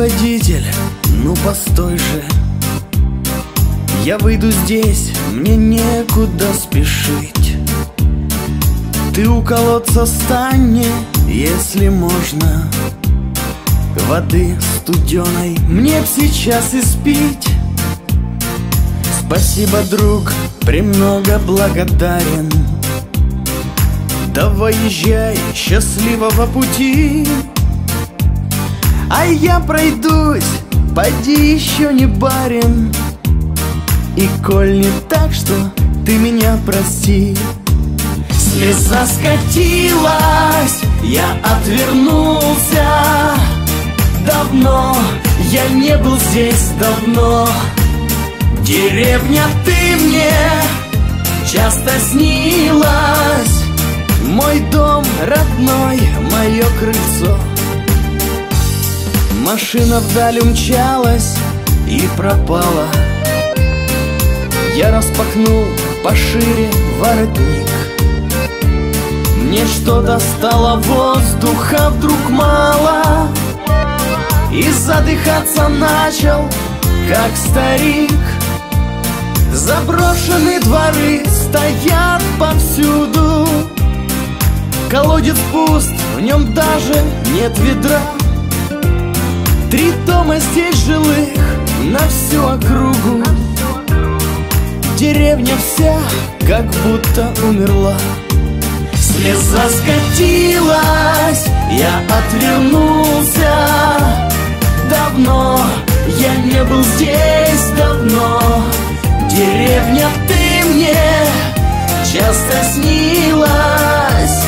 водитель, ну постой же. Я выйду здесь, мне некуда спешить. Ты у колодца стань мне, если можно. Воды студеной мне б сейчас испить. Спасибо, друг, премного благодарен. Давай езжай, счастливого пути. А я пройдусь, поди еще не барин. И коль не так, что ты меня прости. Слеза скатилась, я отвернулся. Давно я не был здесь, давно. Деревня, ты мне часто снилась. Мой дом родной, мое крыльцо. Машина вдаль умчалась и пропала. Я распахнул пошире воротник. Мне что-то стало воздуха вдруг мало. И задыхаться начал, как старик. Заброшенные дворы стоят повсюду. Колодец пуст, в нем даже нет ведра. 3 дома здесь жилых на всю округу. Деревня вся как будто умерла. Слеза скатилась, я отвернулся. Давно я не был здесь, давно. Деревня, ты мне часто снилась.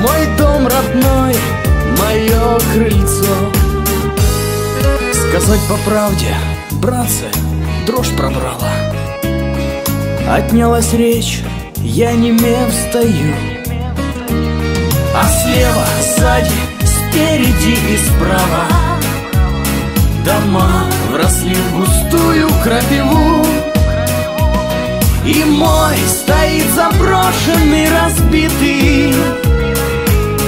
Мой дом родной, мое крыльцо. Сказать по правде, братцы, дрожь пробрала. Отнялась речь, я немев стою. А слева, сзади, спереди и справа дома вросли в густую крапиву. И мой стоит заброшенный, разбитый.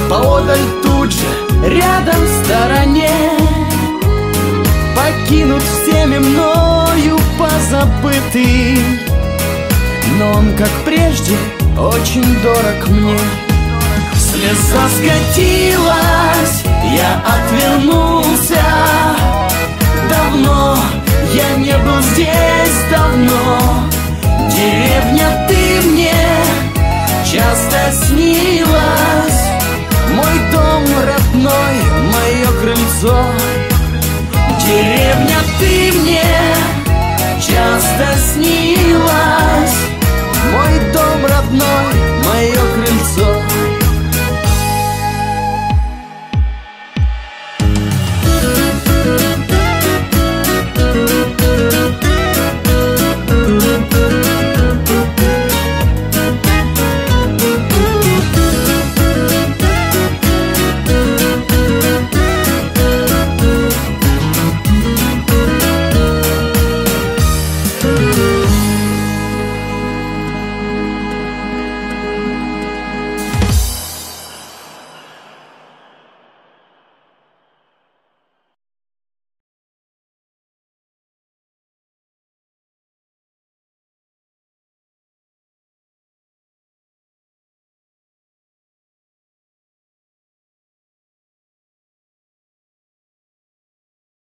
Поодаль тут же, рядом в стороне, покинут всеми мною позабытый. Но он, как прежде, очень дорог мне. Слеза скатилась, я отвернулся. Давно я не был здесь, давно. Деревня, ты мне часто снилась. Мой дом родной, мое крыльцо.